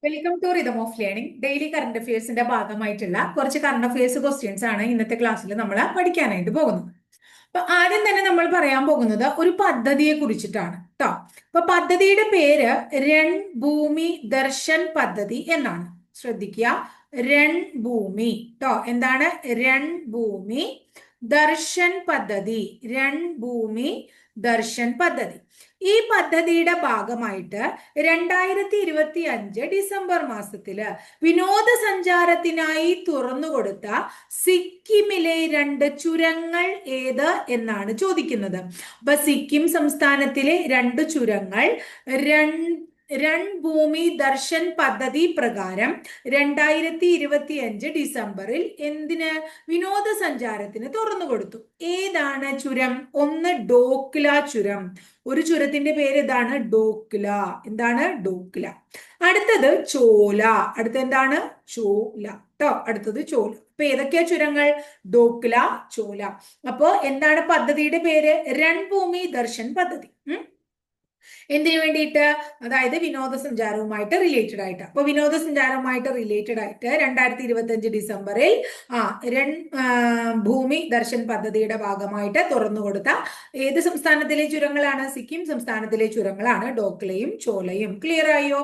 Welcome to rhythm of learning. Daily current അഫയേഴ്സിന്റെ ഭാഗമായിട്ടുള്ള കുറച്ച് കറണ്ട് അഫയേഴ്സ് ക്വസ്റ്റ്യൻസ് ആണ് ഇന്നത്തെ ക്ലാസ്സിൽ നമ്മൾ പഠിക്കാനായിട്ട് പോകുന്നത്. അപ്പൊ ആദ്യം തന്നെ നമ്മൾ പറയാൻ പോകുന്നത് ഒരു പദ്ധതിയെ കുറിച്ചിട്ടാണ് കേട്ടോ. അപ്പൊ പദ്ധതിയുടെ പേര് രൺ ഭൂമി ദർശൻ പദ്ധതി എന്നാണ്. ശ്രദ്ധിക്കുക, രൺ ഭൂമി ട്ടോ. എന്താണ് രൺ ഭൂമി ദർശൻ പദ്ധതി? രൺ ഭൂമി ദർശൻ പദ്ധതി. ഈ പദ്ധതിയുടെ ഭാഗമായിട്ട് 2025 ഡിസംബർ മാസത്തില് വിനോദസഞ്ചാരത്തിനായി തുറന്നുകൊടുത്ത സിക്കിമിലെ 2 ചുരങ്ങൾ ഏത് എന്നാണ് ചോദിക്കുന്നത്. അപ്പൊ സിക്കിം സംസ്ഥാനത്തിലെ 2 ചുരങ്ങൾ രൺ ഭൂമി ദർശൻ പദ്ധതി പ്രകാരം 2025 ഡിസംബറിൽ എന്തിന് വിനോദസഞ്ചാരത്തിന് തുറന്നു കൊടുത്തു. ഏതാണ് ചുരം? ഒന്ന് ഡോക്ല ചുരം. ഒരു ചുരത്തിന്റെ പേര് ഇതാണ്, ഡോക്ല. എന്താണ്? ഡോക്ല. അടുത്തത് ചോല. എന്താണ്? ചോല ട്ടോ. അടുത്തത് ചോല. അപ്പൊ ഏതൊക്കെയാ ചുരങ്ങൾ? ഡോക്ല, ചോല. അപ്പോ എന്താണ് പദ്ധതിയുടെ പേര്? രൺഭൂമി ദർശൻ പദ്ധതി. എന്തിനു വേണ്ടിയിട്ട്? അതായത് വിനോദസഞ്ചാരവുമായിട്ട് റിലേറ്റഡ് ആയിട്ട്. അപ്പൊ വിനോദസഞ്ചാരവുമായിട്ട് റിലേറ്റഡ് ആയിട്ട് 2025 ഡിസംബറിൽ ഭൂമി ദർശൻ പദ്ധതിയുടെ ഭാഗമായിട്ട് തുറന്നുകൊടുത്ത ഏത് സംസ്ഥാനത്തിലെ ചുരങ്ങളാണ്? സിക്കിം സംസ്ഥാനത്തിലെ ചുരങ്ങളാണ് ഡോക്ലയും ചോലയും. ക്ലിയർ ആയോ?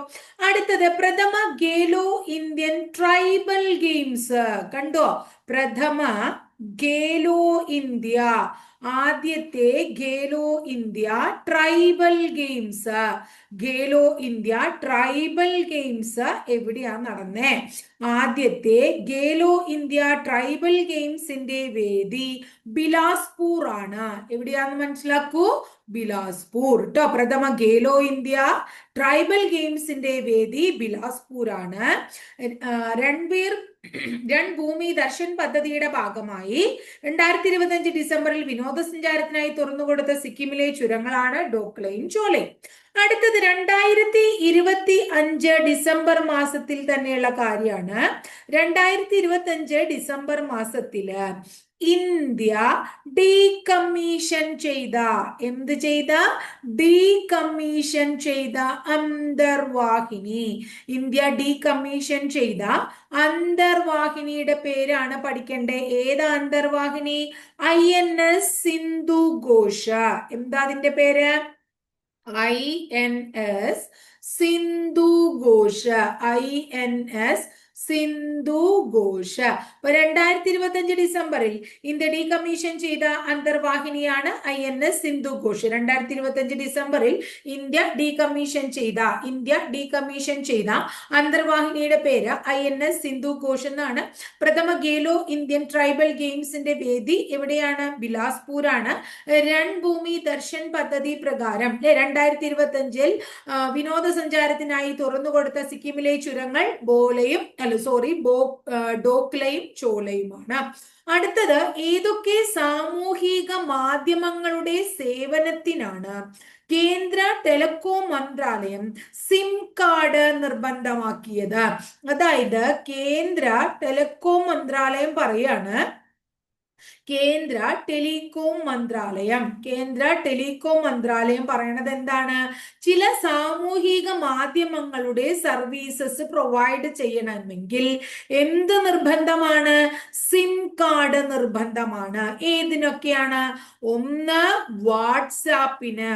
അടുത്തത് പ്രഥമ ഗേലോ ഇന്ത്യൻ ട്രൈബൽ ഗെയിംസ്. കണ്ടോ? പ്രഥമ ഗേലോ ഇന്ത്യ, ആദ്യത്തെ Khelo India tribal games. Khelo India tribal games എവിടെയാ നടന്നേ? ആദ്യത്തെ ഗേലോ ഇന്ത്യ ട്രൈബൽ ഗെയിംസിന്റെ വേദി ബിലാസ്പൂർ ആണ്. എവിടെയാന്ന് മനസ്സിലാക്കൂ, ബിലാസ്പൂർ ട്ടോ. പ്രഥമ ഗേലോ ഇന്ത്യ ട്രൈബൽ ഗെയിംസിന്റെ വേദി ബിലാസ്പൂർ ആണ്. രൺഭൂമി ദർശൻ പദ്ധതിയുടെ ഭാഗമായി 2025 ഡിസംബറിൽ വിനോദസഞ്ചാരത്തിനായി തുറന്നുകൊടുത്ത സിക്കിമിലെ ചുരങ്ങളാണ് ഡോക്ലയും ചോലയും. അടുത്തത് 2025 ഡിസംബർ മാസത്തിൽ തന്നെയുള്ള കാര്യമാണ്. 2025 ഡിസംബർ മാസത്തില് ഇന്ത്യ ഡീകമ്മീഷൻ ചെയ്ത, എന്ത് ചെയ്ത? ഡീകമ്മീഷൻ ചെയ്ത അന്തർവാഹിനി. ഇന്ത്യ ഡീകമ്മീഷൻ ചെയ്ത അന്തർവാഹിനിയുടെ പേരാണ് പഠിക്കേണ്ടത്. ഏത് അന്തർവാഹിനി? INS സിന്ധു ഘോഷ. എന്താ അതിന്റെ പേര്? INS സിന്ധു ഘോഷ. INS സിന്ധു ഘോഷ. അപ്പൊ 2025 ഡിസംബറിൽ ഇന്ത്യ ഡീകമ്മീഷൻ ചെയ്ത അന്തർവാഹിനിയാണ് INS സിന്ധു ഘോഷ്. 2025 ഡിസംബറിൽ ഇന്ത്യ ഡീകമ്മീഷൻ ചെയ്ത അന്തർവാഹിനിയുടെ പേര് INS സിന്ധു ഘോഷ് എന്നാണ്. പ്രഥമ ഗേലോ ഇന്ത്യൻ ട്രൈബൽ ഗെയിംസിന്റെ വേദി എവിടെയാണ്? ബിലാസ്പൂർ ആണ്. രൺഭൂമി ദർശൻ പദ്ധതി പ്രകാരം 2025 വിനോദസഞ്ചാരത്തിനായി തുറന്നുകൊടുത്ത സിക്കിമിലെ ചുരങ്ങൾ ഡോക്ലയും ചോലയുമാണ്. അടുത്തത് ഏതൊക്കെ സാമൂഹിക മാധ്യമങ്ങളുടെ സേവനത്തിനാണ് കേന്ദ്ര ടെലികോം മന്ത്രാലയം സിം കാർഡ് നിർബന്ധമാക്കിയത്? അതായത് കേന്ദ്ര ടെലികോം മന്ത്രാലയം പറയാണ്, കേന്ദ്ര ടെലികോം മന്ത്രാലയം പറയണത് എന്താണ്? ചില സാമൂഹിക മാധ്യമങ്ങളുടെ സർവീസസ് പ്രൊവൈഡ് ചെയ്യണമെങ്കിൽ എന്ത് നിർബന്ധമാണ്? സിം കാർഡ് നിർബന്ധമാണ്. ഏതിനൊക്കെയാണ്? ഒന്ന് വാട്സാപ്പിന്.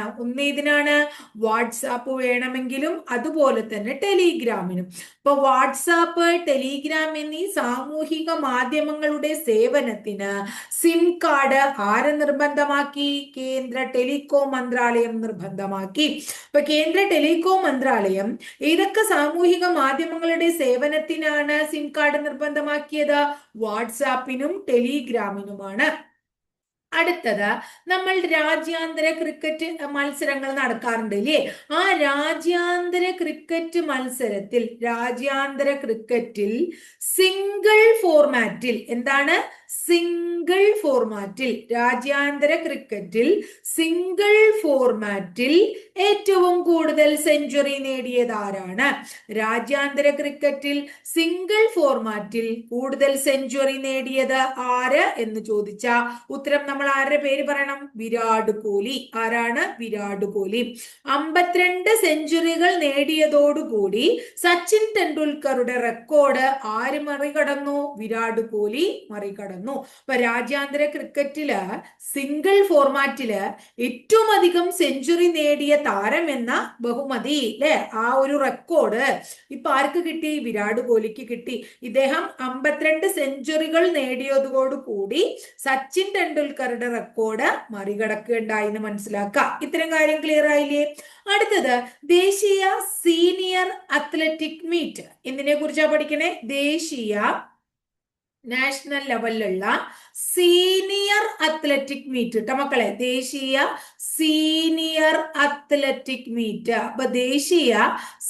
ഏതിനാണ്? വാട്സാപ്പ് വേണമെങ്കിലും അതുപോലെ തന്നെ ടെലിഗ്രാമിനും. ഇപ്പൊ വാട്സാപ്പ്, ടെലിഗ്രാം എന്നീ സാമൂഹിക മാധ്യമങ്ങളുടെ സേവനത്തിന് സിം കാർഡ് ആര് നിർബന്ധമാക്കി? കേന്ദ്ര ടെലികോം മന്ത്രാലയം നിർബന്ധമാക്കി. ഇപ്പൊ കേന്ദ്ര ടെലികോം മന്ത്രാലയം ഏതൊക്കെ സാമൂഹിക മാധ്യമങ്ങളുടെ സേവനത്തിനാണ് സിം കാർഡ് നിർബന്ധമാക്കിയത്? വാട്സാപ്പിനും ടെലിഗ്രാമിനുമാണ്. അടുത്തത്, നമ്മൾ രാജ്യാന്തര ക്രിക്കറ്റ് മത്സരങ്ങൾ നടക്കാറുണ്ട് അല്ലേ? ആ രാജ്യാന്തര ക്രിക്കറ്റിൽ സിംഗിൾ ഫോർമാറ്റിൽ, എന്താണ്? സിംഗിൾ ഫോർമാറ്റിൽ, രാജ്യാന്തര ക്രിക്കറ്റിൽ സിംഗിൾ ഫോർമാറ്റിൽ ഏറ്റവും കൂടുതൽ സെഞ്ചുറി നേടിയത് ആരാണ്? രാജ്യാന്തര ക്രിക്കറ്റിൽ സിംഗിൾ ഫോർമാറ്റിൽ കൂടുതൽ സെഞ്ചുറി നേടിയത് ആര് എന്ന് ചോദിച്ച ഉത്തരം നമ്മൾ ആരുടെ പേര് പറയണം? വിരാട് കോഹ്ലി. ആരാണ്? വിരാട് കോഹ്ലി. 52 സെഞ്ചുറികൾ നേടിയതോടുകൂടി സച്ചിൻ ടെണ്ടുൽക്കറുടെ റെക്കോർഡ് ആര് മറികടന്നു? വിരാട് കോഹ്ലി മറികടന്നു. അപ്പൊ രാജ്യാന്തര ക്രിക്കറ്റില് സിംഗിൾ ഫോർമാറ്റില് ഏറ്റവും അധികം സെഞ്ചുറി നേടിയ താരം എന്ന ബഹുമതി അല്ലെ, ആ ഒരു റെക്കോർഡ് ഇപ്പൊ ആർക്ക് കിട്ടി? വിരാട് കോഹ്ലിക്ക് കിട്ടി. ഇദ്ദേഹം 52 സെഞ്ചുറികൾ നേടിയതോടുകൂടി സച്ചിൻ ടെണ്ടുൽക്കറുടെ റെക്കോർഡ് മറികടക്കുകയുണ്ടായി എന്ന് മനസ്സിലാക്കുക. ഇത്തരം കാര്യം ക്ലിയർ ആയില്ലേ? അടുത്തത് ദേശീയ സീനിയർ അത്ലറ്റിക് മീറ്റ്. എന്തിനെ കുറിച്ചാ പഠിക്കണേ? ദേശീയ നാഷണൽ ലെവലിലുള്ള സീനിയർ അത്ലറ്റിക് മീറ്റ് കേട്ടോ മക്കളെ. ദേശീയ സീനിയർ അത്ലറ്റിക് മീറ്റ്. അപ്പൊ ദേശീയ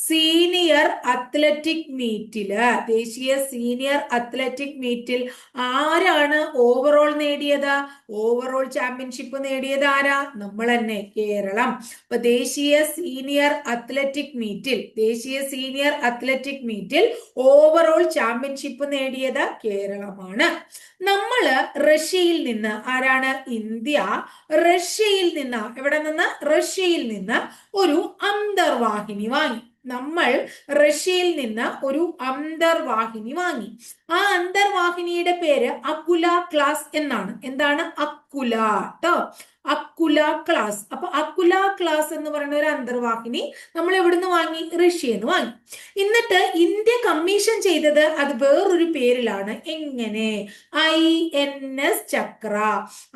സീനിയർ അത്ലറ്റിക് മീറ്റില്, ദേശീയ സീനിയർ അത്ലറ്റിക് മീറ്റിൽ ആരാണ് ഓവറോൾ നേടിയത്? ഓവറോൾ ചാമ്പ്യൻഷിപ്പ് നേടിയത് ആരാ? നമ്മൾ തന്നെ, കേരളം. അപ്പൊ ദേശീയ സീനിയർ അത്ലറ്റിക് മീറ്റിൽ, ദേശീയ സീനിയർ അത്ലറ്റിക് മീറ്റിൽ ഓവറോൾ ചാമ്പ്യൻഷിപ്പ് നേടിയത് കേരളമാണ്. നമ്മള് റഷ്യയിൽ നിന്ന്, ആരാണ്? ഇന്ത്യ റഷ്യയിൽ നിന്ന്, എവിടെ നിന്ന്? റഷ്യയിൽ നിന്ന് ഒരു അന്തർവാഹിനി വാങ്ങി. നമ്മൾ റഷ്യയിൽ നിന്ന് ഒരു അന്തർവാഹിനി വാങ്ങി. ആ അന്തർവാഹിനിയുടെ പേര് അകുല ക്ലാസ് എന്നാണ്. എന്താണ്? അകുല ട്ടോ, അകുല ക്ലാസ്. അപ്പൊ അകുല ക്ലാസ് എന്ന് പറയുന്ന ഒരു അന്തർവാഹിനി നമ്മൾ എവിടുന്ന് വാങ്ങി? റഷ്യയിൽ നിന്ന് വാങ്ങി. എന്നിട്ട് ഇന്ത്യ കമ്മീഷൻ ചെയ്തത് അത് വേറൊരു പേരിലാണ്. എങ്ങനെ? INS ചക്ര.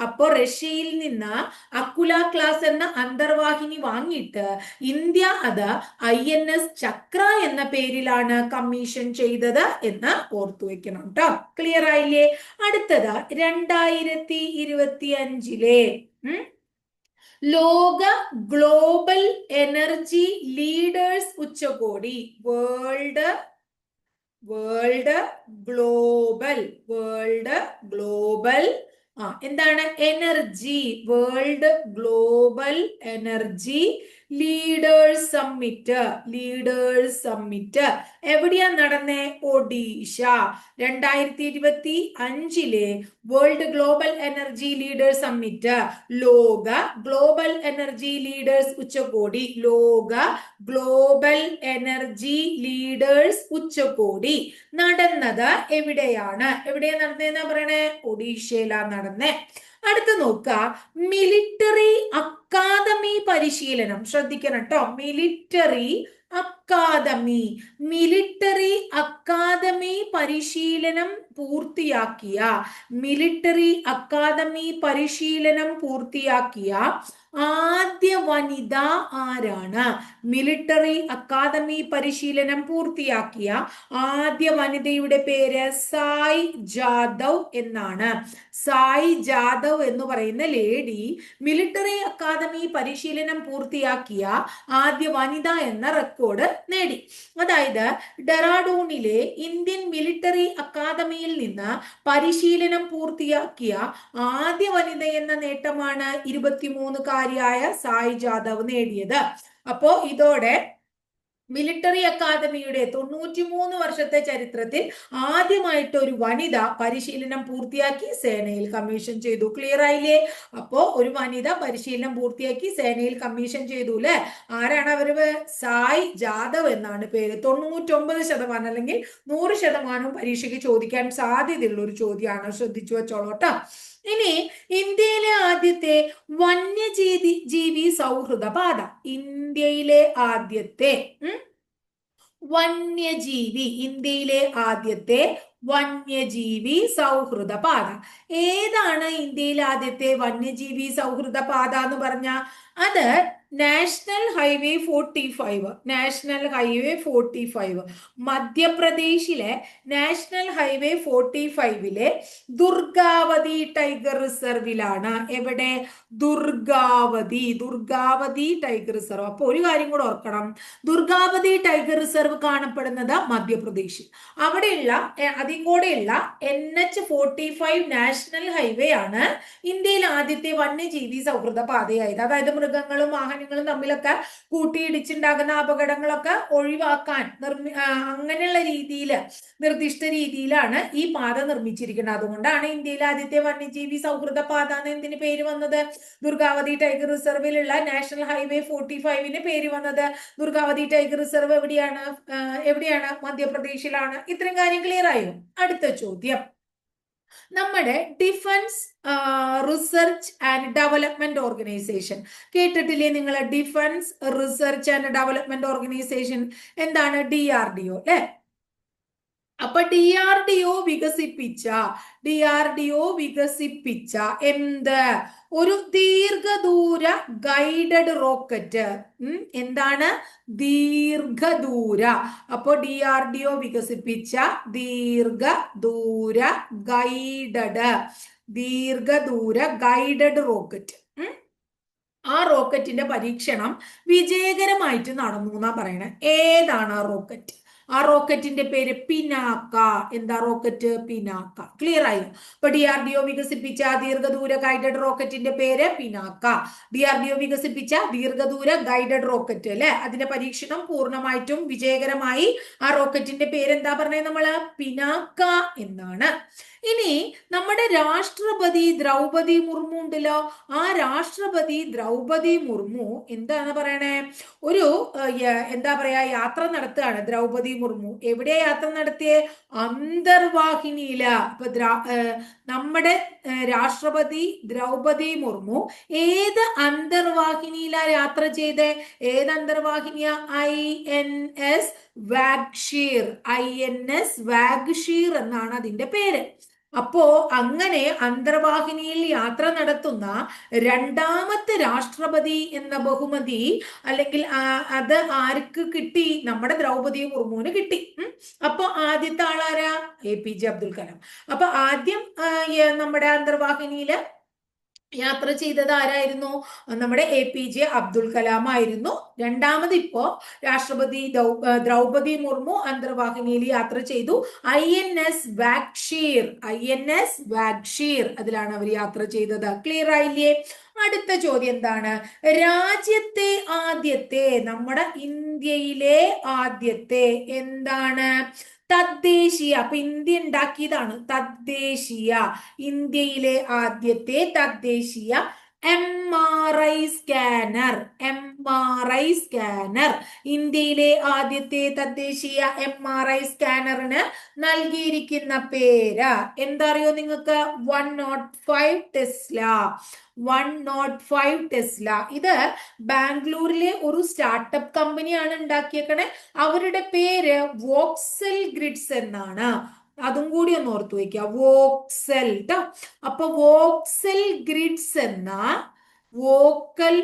അപ്പോ റഷ്യയിൽ നിന്ന് അകുല ക്ലാസ് എന്ന അന്തർവാഹിനി വാങ്ങിയിട്ട് ഇന്ത്യ അത് INS ചക്ര എന്ന പേരിലാണ് കമ്മീഷൻ ചെയ്തത് എന്ന് ഓർത്തു വെക്കണം ട്ടോ. ക്ലിയർ ആയില്ലേ? അടുത്തത് 2025 ലോക ഗ്ലോബൽ എനർജി ലീഡേഴ്സ് ഉച്ചകോടി. വേൾഡ് ഗ്ലോബൽ എന്താണ്? Energy, world global energy leaders summit എവിടെയാ നടന്നേ? Odisha. 2025 world global energy leaders summit, ലോക ഗ്ലോബൽ എനർജി ലീഡേഴ്സ് ഉച്ചകോടി, ലോക ഗ്ലോബൽ എനർജി ലീഡേഴ്സ് ഉച്ചകോടി നടന്നത് എവിടെയാണ്? എവിടെയാ നടന്നതെന്നാ പറയണേ? ഒഡീഷയിലാണ് നടന്നേ. അടുത്ത് നോക്ക, മിലിറ്ററി അക്കാദമി പരിശീലനം. ശ്രദ്ധിക്കണം കേട്ടോ. മിലിറ്ററി അക്കാദമി പരിശീലനം പൂർത്തിയാക്കിയ ആദ്യ വനിത ആരാണ്? മിലിറ്ററി അക്കാദമി പരിശീലനം പൂർത്തിയാക്കിയ ആദ്യ വനിതയുടെ പേര് സായ് ജാദവ് എന്നാണ്. സായ് ജാദവ് എന്ന് പറയുന്ന ലേഡി മിലിറ്ററി അക്കാദമി പരിശീലനം പൂർത്തിയാക്കിയ ആദ്യ വനിത എന്ന റെക്കോർഡ് നേടി. അതായത് ഡെറാഡൂണിലെ ഇന്ത്യൻ മിലിറ്ററി അക്കാദമിയിൽ നിന്ന് പരിശീലനം പൂർത്തിയാക്കിയ ആദ്യ വനിത എന്ന നേട്ടമാണ് 23-കാരിയായ സായ് ജാദവ് നേടിയത്. അപ്പോ ഇതോടെ മിലിറ്ററി അക്കാദമിയുടെ 93 വർഷത്തെ ചരിത്രത്തിൽ ആദ്യമായിട്ട് ഒരു വനിത പരിശീലനം പൂർത്തിയാക്കി സേനയിൽ കമ്മീഷൻ ചെയ്തു. ക്ലിയർ ആയില്ലേ? അപ്പോ ഒരു വനിത പരിശീലനം പൂർത്തിയാക്കി സേനയിൽ കമ്മീഷൻ ചെയ്തു അല്ലെ. ആരാണ് അവര്? സായ് ജാദവ് എന്നാണ് പേര്. 99% അല്ലെങ്കിൽ 100% പരീക്ഷയ്ക്ക് ചോദിക്കാൻ സാധ്യതയുള്ള ഒരു ചോദ്യമാണ്. ശ്രദ്ധിച്ചു വെച്ചോളൂട്ടോ. ഇനി ഇന്ത്യയിലെ ആദ്യത്തെ വന്യജീവി സൗഹൃദ പാത. ഇന്ത്യയിലെ ആദ്യത്തെ വന്യജീവി സൗഹൃദ പാത ഏതാണ്? ഇന്ത്യയിലെ ആദ്യത്തെ വന്യജീവി സൗഹൃദ പാത എന്ന് പറഞ്ഞ അത് നാഷണൽ ഹൈവേ 45, നാഷണൽ ഹൈവേ 45 മധ്യപ്രദേശിലെ നാഷണൽ ഹൈവേ 45ലെ ദുർഗാവതി ടൈഗർ റിസർവിലാണ്. എവിടെ? Durgavati tiger reserve. അപ്പൊ ഒരു കാര്യം കൂടെ ഓർക്കണം, ദുർഗാവതി ടൈഗർ റിസർവ് കാണപ്പെടുന്നത് മധ്യപ്രദേശിൽ. അവിടെയുള്ള അതിൽ കൂടെയുള്ള NH45 നാഷണൽ ഹൈവേ ആണ് ഇന്ത്യയിൽ ആദ്യത്തെ വന്യജീവി സൗഹൃദ പാതയായത്. അതായത് മൃഗങ്ങളും വാഹനങ്ങളും തമ്മിലൊക്കെ കൂട്ടിയിടിച്ചുണ്ടാകുന്ന അപകടങ്ങളൊക്കെ ഒഴിവാക്കാൻ അങ്ങനെയുള്ള രീതിയിൽ, നിർദ്ദിഷ്ട രീതിയിലാണ് ഈ പാത നിർമ്മിച്ചിരിക്കുന്നത്. അതുകൊണ്ടാണ് ഇന്ത്യയിൽ ആദ്യത്തെ വന്യജീവി സൗഹൃദ പാത എന്ന് എന്തിന് പേര് വന്നത്? ദുർഗാവതി ടൈഗർ റിസർവിലുള്ള നാഷണൽ ഹൈവേ 45ന് പേര് വന്നത്. ദുർഗാവതി ടൈഗർ റിസർവ് എവിടെയാണ്? മധ്യപ്രദേശിലാണ്. ഇത്രയും കാര്യം ക്ലിയർ ആയോ? അടുത്ത ചോദ്യം, നമ്മുടെ defence research and development organisation കേട്ടിട്ടില്ലേ നിങ്ങൾ? Defence research and development organisation എന്താണ്? DRDO അല്ലെ? അപ്പൊ DRDO വികസിപ്പിച്ച എന്ത്? ഒരു ദീർഘദൂര ഗൈഡഡ് റോക്കറ്റ്. എന്താണ്? ദീർഘദൂര. അപ്പൊ DRDO വികസിപ്പിച്ച ദീർഘദൂര ഗൈഡഡ് റോക്കറ്റ്. ആ റോക്കറ്റിന്റെ പരീക്ഷണം വിജയകരമായിട്ട് നടന്നു എന്നാ പറയണേ. ഏതാണ് ആ റോക്കറ്റ്? ആ റോക്കറ്റിന്റെ പേര് പിനാക്ക. എന്താ റോക്കറ്റ്? പിനാക്ക. ക്ലിയർ ആയോ? അപ്പൊ DRDO വികസിപ്പിച്ച ദീർഘദൂര ഗൈഡഡ് റോക്കറ്റിന്റെ പേര് പിനാക്ക. DRDO വികസിപ്പിച്ച ദീർഘദൂര ഗൈഡഡ് റോക്കറ്റ് അല്ലെ, അതിന്റെ പരീക്ഷണം പൂർണ്ണമായിട്ടും വിജയകരമായി. ആ റോക്കറ്റിന്റെ പേര് എന്താ പറഞ്ഞേ നമ്മള്? പിനാക്ക എന്നാണ്. ഇനി നമ്മുടെ രാഷ്ട്രപതി ദ്രൗപദി മുർമു ഉണ്ടല്ലോ, ആ രാഷ്ട്രപതി ദ്രൗപദി മുർമു എന്താണ് പറയണേ? ഒരു എന്താ പറയാ, യാത്ര നടത്തുകയാണ് ദ്രൗപദി മുർമു. എവിടെയാ യാത്ര നടത്തിയേ? അന്തർവാഹിനിയില. അപ്പൊ നമ്മുടെ രാഷ്ട്രപതി ദ്രൗപദി മുർമു ഏത് അന്തർവാഹിനിയിലാ യാത്ര ചെയ്തേ? ഏത് അന്തർവാഹിനിയ? INS വാഗ്ഷീർ എന്നാണ് അതിന്റെ പേര്. അപ്പോ അങ്ങനെ അന്തർവാഹിനിയിൽ യാത്ര നടത്തുന്ന രണ്ടാമത്തെ രാഷ്ട്രപതി എന്ന ബഹുമതി അല്ലെങ്കിൽ അത് ആർക്ക് കിട്ടി? നമ്മുടെ ദ്രൗപദി മുർമുവിന് കിട്ടി. അപ്പൊ ആദ്യത്തെ ആളാരാ? APJ അബ്ദുൽ കലാം. അപ്പൊ ആദ്യം നമ്മുടെ അന്തർവാഹിനിയില് യാത്ര ചെയ്തത് ആരായിരുന്നു? നമ്മുടെ APJ അബ്ദുൽ കലാം ആയിരുന്നു. രണ്ടാമത് ഇപ്പോ രാഷ്ട്രപതി ദ്രൗപദി മുർമു അന്തർവാഹിനിയിൽ യാത്ര ചെയ്തു. INS വാഗ്ഷീർ അതിലാണ് അവർ യാത്ര ചെയ്തത്. ക്ലിയർ ആയില്ലേ? അടുത്ത ചോദ്യം എന്താണ്? രാജ്യത്തെ ആദ്യത്തെ, നമ്മുടെ ഇന്ത്യയിലെ ആദ്യത്തെ എന്താണ്? തദ്ദേശീയ. അപ്പൊ ഇന്ത്യ ഉണ്ടാക്കിയതാണ് തദ്ദേശീയ. ഇന്ത്യയിലെ ആദ്യത്തെ തദ്ദേശീയ MRI സ്കാനർ. ഇന്ത്യയിലെ ആദ്യത്തെ തദ്ദേശീയ MRI സ്കാനറിന് നൽകിയിരിക്കുന്ന പേര് എന്താ അറിയോ നിങ്ങൾക്ക്? 105 ടെസ്ല. 105 ടെസ്ല. ഇത് ബാംഗ്ലൂരിലെ ഒരു സ്റ്റാർട്ടപ്പ് കമ്പനിയാണ് ഉണ്ടാക്കിയേക്കണേ. അവരുടെ പേര് വോക്സൽ ഗ്രിഡ്സ് എന്നാണ്. അതും കൂടി ഒന്ന് ഓർത്തു വയ്ക്കുക, വോക്സൽ ട്ടോ. അപ്പൊ വോക്സൽ ഗ്രിഡ്സ് എന്ന വോക്സൽ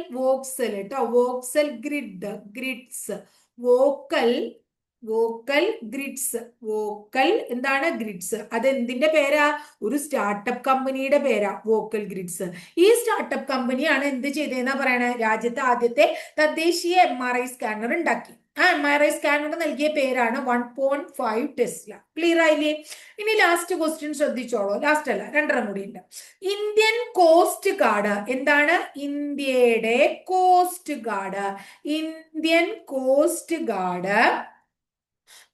എന്താണ്? ഗ്രിഡ്സ്. അത് എന്തിന്റെ പേരാ? ഒരു സ്റ്റാർട്ടപ്പ് കമ്പനിയുടെ പേരാ വോക്കൽ ഗ്രിഡ്സ്. ഈ സ്റ്റാർട്ടപ്പ് കമ്പനിയാണ് എന്ത് ചെയ്തതെന്നാ പറയണേ? രാജ്യത്തെ ആദ്യത്തെ തദ്ദേശീയ MRI സ്കാനർ ഉണ്ടാക്കി. ആ MRI സ്കാനർ നൽകിയ പേരാണ് 1.5 ടെസ്ല. ക്ലിയർ ആയില്ലേ? ഇനി ലാസ്റ്റ് ക്വസ്റ്റ്യൻ ശ്രദ്ധിച്ചോളൂ. ലാസ്റ്റ് അല്ല, രണ്ടെണ്ണം കൂടി ഉണ്ട്. ഇന്ത്യൻ കോസ്റ്റ് ഗാർഡ് എന്താണ്? ഇന്ത്യയുടെ കോസ്റ്റ് ഗാർഡ്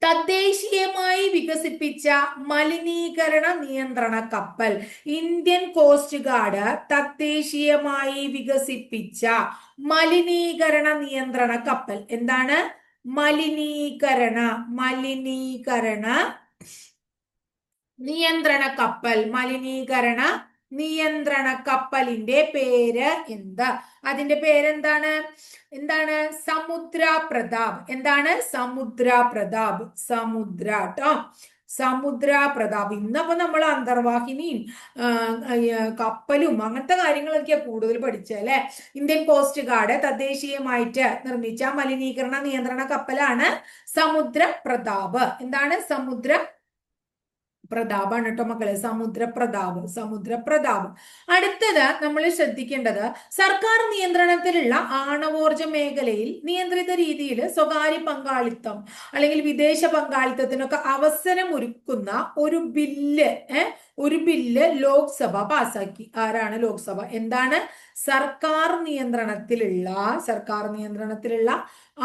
തദ്ദേശീയമായി വികസിപ്പിച്ച മലിനീകരണ നിയന്ത്രണ കപ്പൽ. ഇന്ത്യൻ കോസ്റ്റ് ഗാർഡ് തദ്ദേശീയമായി വികസിപ്പിച്ച മലിനീകരണ നിയന്ത്രണ കപ്പൽ എന്താണ്? മലിനീകരണ നിയന്ത്രണ കപ്പലിന്റെ പേര് എന്താ? അതിന്റെ പേരെന്താണ്? സമുദ്ര പ്രതാപ്. എന്താണ്? സമുദ്ര ട്ടോ. സമുദ്ര പ്രതാപ്. ഇന്നപ്പോ നമ്മൾ അന്തർവാഹിനിയും കപ്പലും അങ്ങനത്തെ കാര്യങ്ങളൊക്കെയാ കൂടുതൽ പഠിച്ചല്ലേ. ഇന്ത്യൻ കോസ്റ്റ് ഗാർഡ് തദ്ദേശീയമായിട്ട് നിർമ്മിച്ച മലിനീകരണ നിയന്ത്രണ കപ്പലാണ് സമുദ്ര പ്രതാപ്. എന്താണ്? സമുദ്ര പ്രതാപാണ് കേട്ടോ മക്കളെ, സമുദ്രപ്രതാപ്. അടുത്തത് നമ്മൾ ശ്രദ്ധിക്കേണ്ടത്, സർക്കാർ നിയന്ത്രണത്തിലുള്ള ആണവോർജ മേഖലയിൽ നിയന്ത്രിത രീതിയിൽ സ്വകാര്യ പങ്കാളിത്തം അല്ലെങ്കിൽ വിദേശ പങ്കാളിത്തത്തിനൊക്കെ അവസരം ഒരുക്കുന്ന ഒരു ബില്ല് ലോക്സഭ പാസാക്കി. ആരാണ് ലോക്സഭ? എന്താണ്? സർക്കാർ നിയന്ത്രണത്തിലുള്ള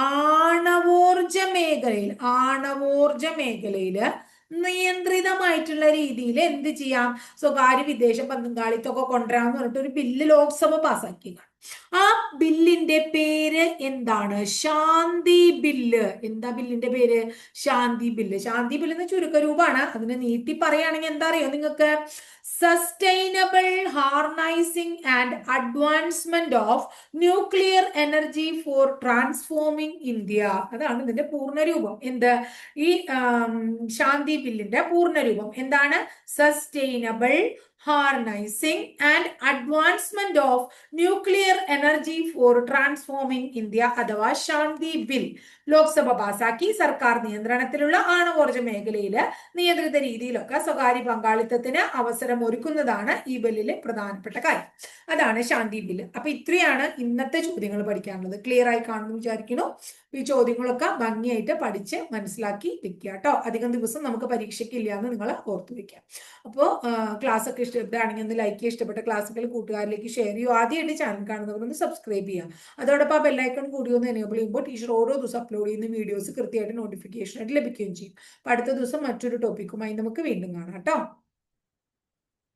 ആണവോർജ മേഖലയില് നിയന്ത്രിതമായിട്ടുള്ള രീതിയിൽ എന്ത് ചെയ്യാം, സ്വകാര്യ വിദേശ പങ്കാളിത്തമൊക്കെ കൊണ്ടുവരാമെന്ന് പറഞ്ഞിട്ട് ഒരു ബില്ല് ലോക്സഭ പാസാക്കിയതാണ്. ആ ബില്ലിന്റെ പേര് എന്താണ്? ശാന്തി ബില്ല്. എന്താ ബില്ലിന്റെ പേര്? ശാന്തി ബില്ല്. ശാന്തി ബില്ല് എന്ന ചുരുക്കരൂപമാണ്. അതിനെ നീട്ടി പറയുകയാണെങ്കിൽ എന്താ അറിയോ നിങ്ങൾക്ക്? Sustainable harnessing and advancement of nuclear energy for transforming India. അതാണ് ഇതിന്റെ പൂർണ്ണരൂപം. എന്ത്? ഈ ശാന്തി ബില്ലിന്റെ പൂർണ്ണരൂപം എന്താണ്? Sustainable harnessing and advancement of nuclear energy for transforming India അഥവാ ശാന്തി ബിൽ ലോക്സഭ പാസാക്കി. സർക്കാർ നിയന്ത്രണത്തിലുള്ള ആണവോർജ മേഖലയില് നിയന്ത്രിത രീതിയിലൊക്കെ സ്വകാര്യ പങ്കാളിത്തത്തിന് അവസരം ഒരുക്കുന്നതാണ് ഈ ബില്ലിലെ പ്രധാനപ്പെട്ട കാര്യം. അതാണ് ശാന്തി ബില്ല്. അപ്പൊ ഇത്രയാണ് ഇന്നത്തെ ചോദ്യങ്ങൾ പഠിക്കാനുള്ളത്. ക്ലിയർ ആയി കാണുമെന്ന് വിചാരിക്കുന്നു. ഈ ചോദ്യങ്ങളൊക്കെ ഭംഗിയായിട്ട് പഠിച്ച് മനസ്സിലാക്കി വെക്കുക കേട്ടോ. അധികം ദിവസം നമുക്ക് പരീക്ഷയ്ക്ക് ഇല്ല എന്ന് നിങ്ങൾ ഓർത്തു വെക്കാം. അപ്പോൾ ക്ലാസ് ഒക്കെ ഇഷ്ടപ്പെടുകയാണെങ്കിൽ ഒന്ന് ലൈക്ക് ചെയ്യുക, ഇഷ്ടപ്പെട്ട ക്ലാസ്സുകൾ കൂട്ടുകാരിലേക്ക് ഷെയർ ചെയ്യൂ. ആദ്യമായിട്ട് ചാനൽ കാണുന്നവരൊന്ന് സബ്സ്ക്രൈബ് ചെയ്യാം. അതോടൊപ്പം ആ ബെല്ലൈക്കൺ കൂടി ഒന്ന് എനേബിൾ ചെയ്യുമ്പോൾ ടീച്ചർ ഓരോ ദിവസം അപ്ലോഡ് ചെയ്യുന്ന വീഡിയോസ് കൃത്യമായിട്ട് നോട്ടിഫിക്കേഷൻ ആയിട്ട് ലഭിക്കുകയും ചെയ്യും. അപ്പൊ അടുത്ത ദിവസം മറ്റൊരു ടോപ്പിക്കുമായി നമുക്ക് വീണ്ടും കാണാം കേട്ടോ.